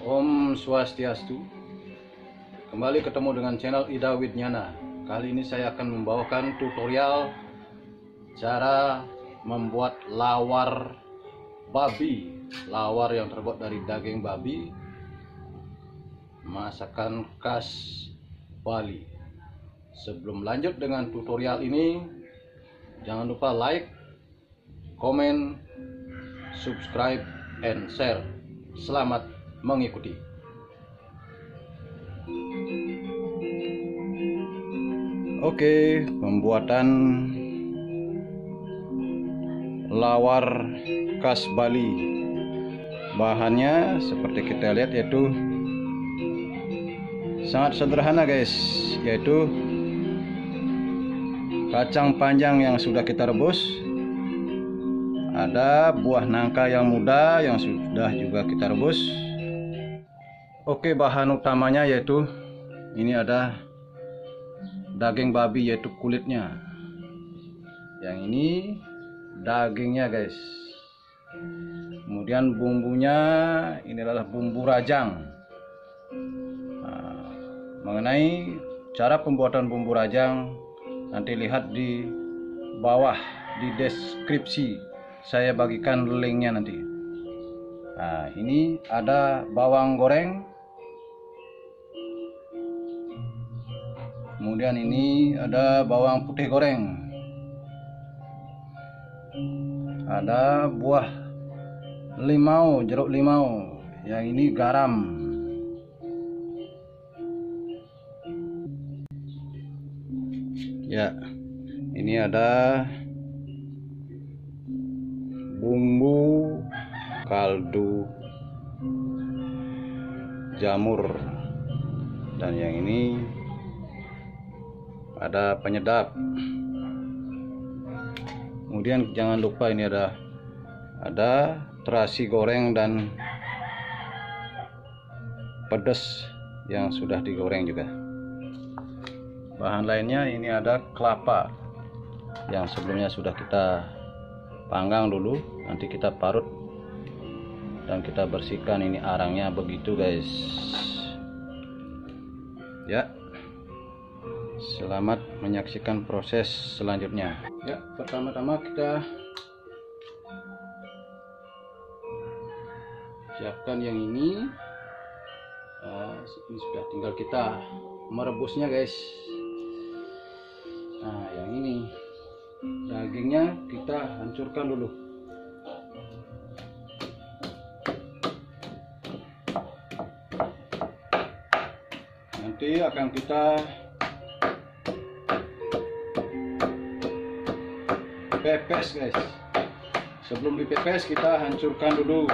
Om Swastiastu. Kembali ketemu dengan channel Ida Widnyana. Kali ini saya akan membawakan tutorial cara membuat lawar babi. Lawar yang terbuat dari daging babi, masakan khas Bali. Sebelum lanjut dengan tutorial ini, jangan lupa like, komen, subscribe, and share. Selamat mengikuti. Oke, pembuatan lawar khas Bali. Bahannya seperti kita lihat yaitu sangat sederhana guys, yaitu kacang panjang yang sudah kita rebus, ada buah nangka yang muda yang sudah juga kita rebus. Oke, bahan utamanya yaitu ini ada daging babi yaitu kulitnya. Yang ini dagingnya guys. Kemudian bumbunya ini adalah bumbu rajang. Nah, mengenai cara pembuatan bumbu rajang nanti lihat di bawah di deskripsi, saya bagikan linknya nanti. Nah, ini ada bawang goreng. Kemudian ini ada bawang putih goreng. Ada buah limau, jeruk limau. Yang ini garam. Ya, ini ada bumbu kaldu jamur. Dan yang ini ada penyedap. Kemudian jangan lupa ini ada terasi goreng dan pedas yang sudah digoreng juga. Bahan lainnya ini ada kelapa yang sebelumnya sudah kita panggang dulu, nanti kita parut dan kita bersihkan ini arangnya begitu guys. Ya, selamat menyaksikan proses selanjutnya. Ya, pertama-tama kita siapkan yang ini. Ini sudah tinggal kita merebusnya guys. Nah, yang ini dagingnya kita hancurkan dulu. Nanti akan kita pepes guys. Sebelum dipepes kita hancurkan dulu.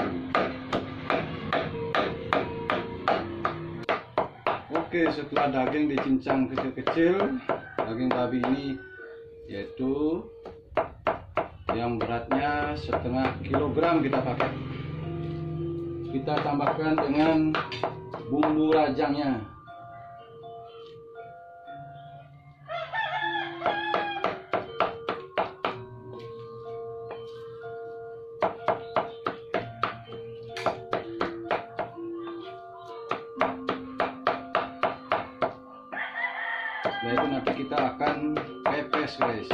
Oke, setelah daging dicincang kecil-kecil, daging babi ini yaitu yang beratnya setengah kilogram kita pakai. Kita tambahkan dengan bumbu rajangnya. Setelah itu nanti kita akan pepes guys.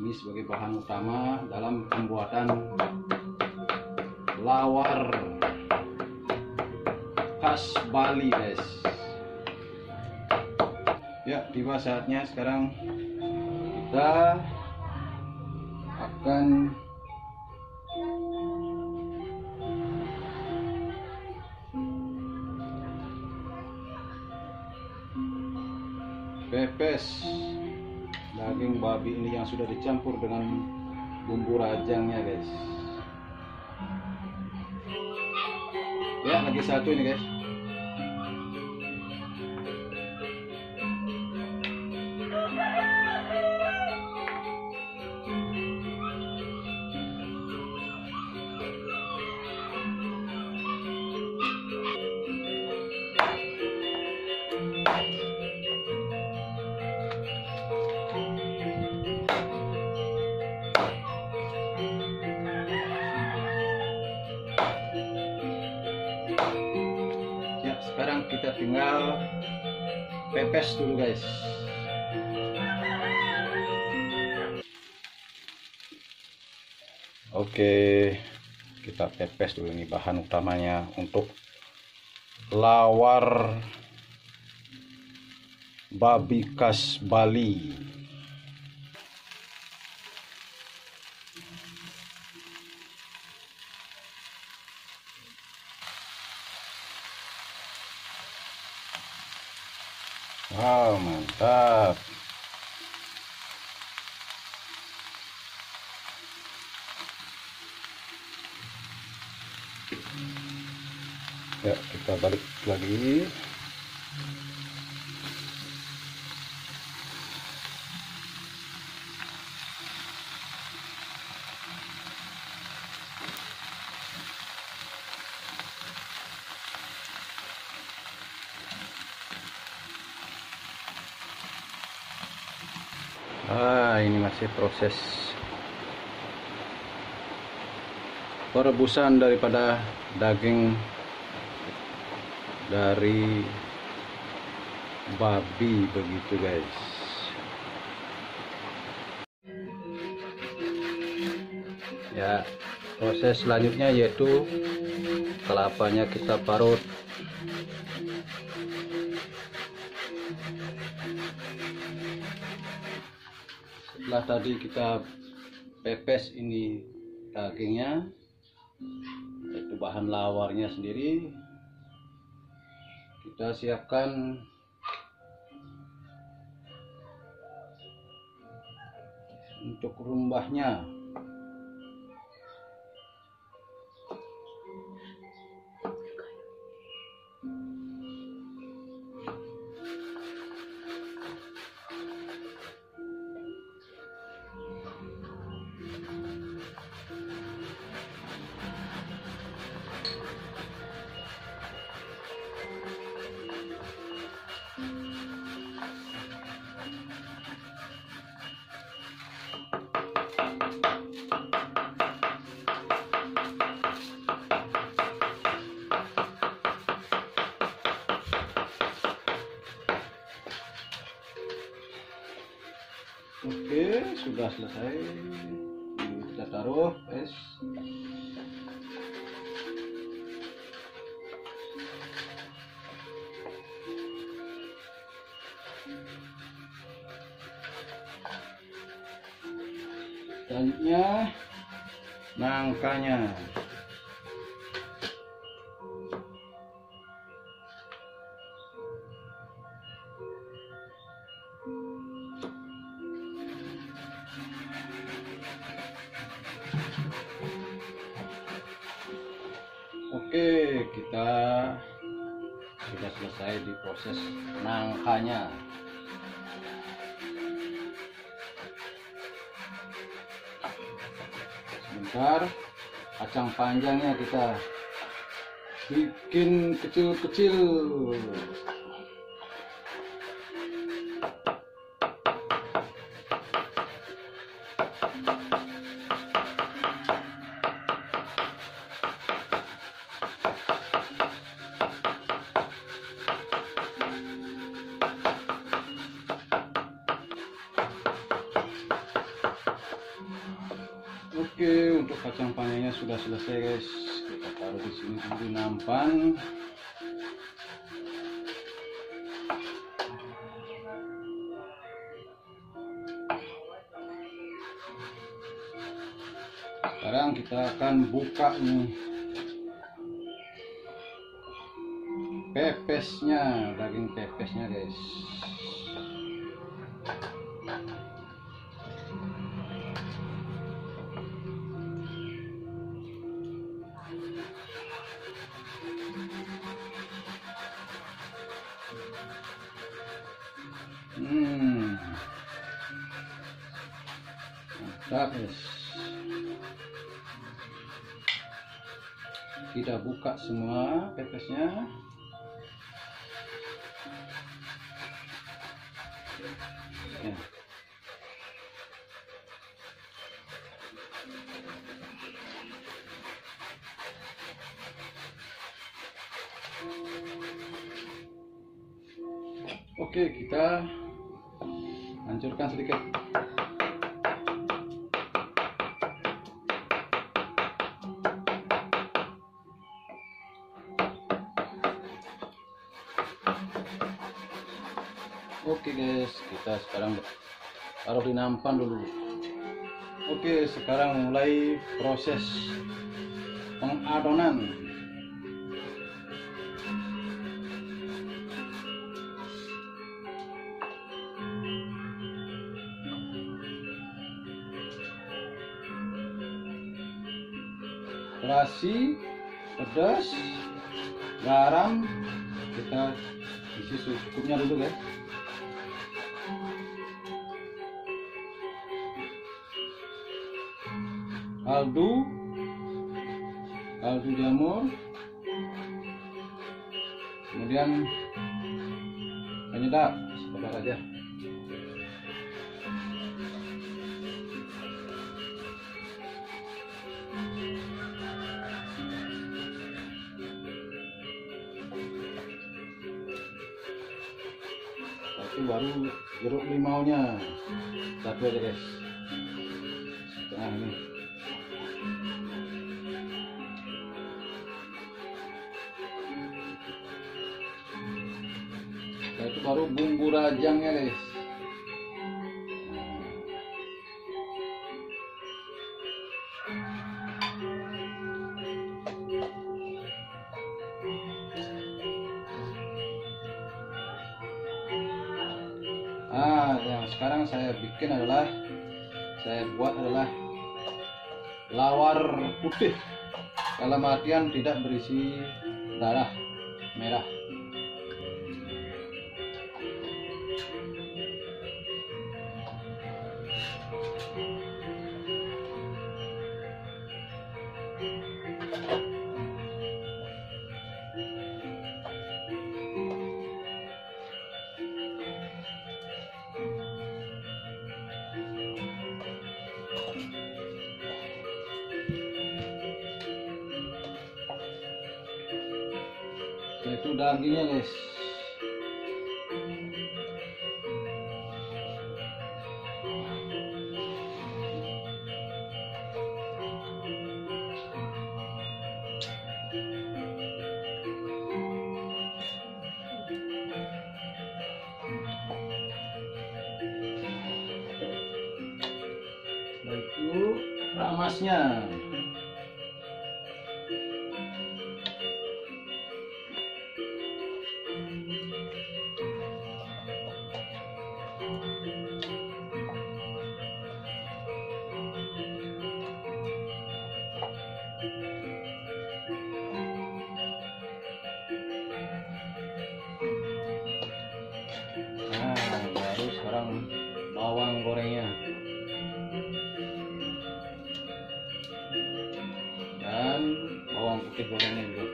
Ini sebagai bahan utama dalam pembuatan lawar khas Bali guys. Ya, tiba saatnya sekarang kita akan pepes daging babi ini yang sudah dicampur dengan bumbu rajangnya guys. Ya, lagi satu ini guys. kita tinggal pepes dulu guys. Oke, kita pepes dulu. Ini bahan utamanya untuk lawar babi khas Bali. Wow, mantap. Ya, kita balik lagi. Ini masih proses perebusan daripada daging dari babi begitu guys. Ya, proses selanjutnya yaitu kelapanya kita parut. Setelah tadi kita pepes ini dagingnya, yaitu bahan lawarnya sendiri, kita siapkan untuk rumbahnya. Oke, sudah selesai. Ini kita taruh es. Selanjutnya nangkanya. Oke, kita sudah selesai di proses nangkanya. Sebentar, kacang panjangnya kita bikin kecil-kecil. Oke, untuk kacang panjangnya sudah selesai guys. Kita taruh di sini dulu nampan. Sekarang kita akan buka nih pepesnya, daging pepesnya guys. Mantap guys. Kita buka semua pepesnya. Ya. Oke, kita hancurkan sedikit. Oke guys, kita sekarang taruh di nampan dulu. Oke, sekarang mulai proses pengadonan. Terasi, pedas, garam, kita isi secukupnya dulu guys. Kaldu jamur, kemudian penyedap sebentar aja. Itu baru jeruk limaunya satu aja guys, setengah ini. Nah, itu baru bumbu rajangnya guys. Yang sekarang saya buat adalah lawar putih, dalam artian tidak berisi darah merah. Itu dagingnya guys. Nah, itu ramasnya. Baru sekarang bawang gorengnya dan bawang putih gorengnya juga.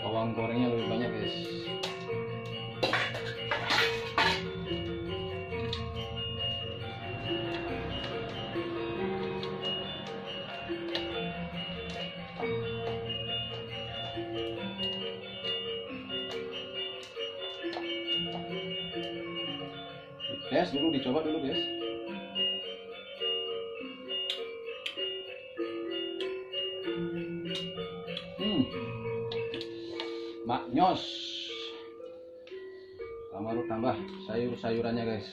Bawang gorengnya lebih banyak guys. Tes dulu, dicoba dulu guys. Maknyos. Baru tambah sayur-sayurannya guys.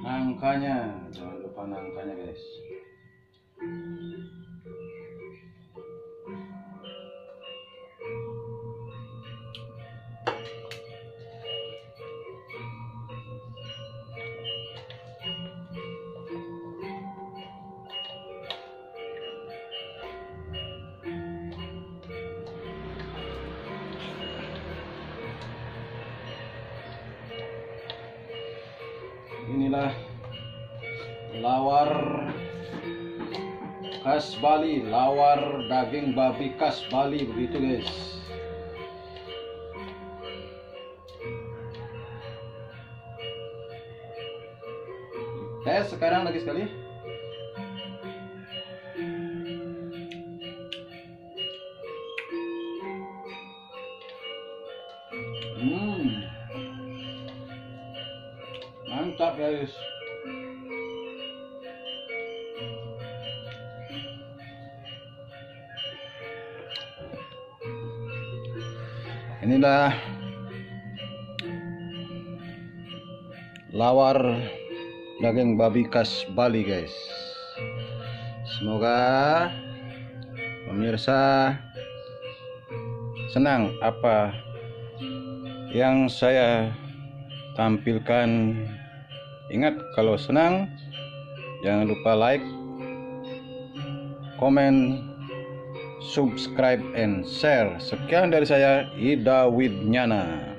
Nangkanya, jangan lupa nangkanya guys. Inilah lawar khas Bali, lawar daging babi khas Bali, begitu guys. Tes sekarang lagi sekali. Mantap guys. Inilah lawar daging babi khas Bali guys. Semoga pemirsa senang apa yang saya tampilkan. Ingat, kalau senang jangan lupa like, komen, subscribe, and share. Sekian dari saya, Ida Widnyana.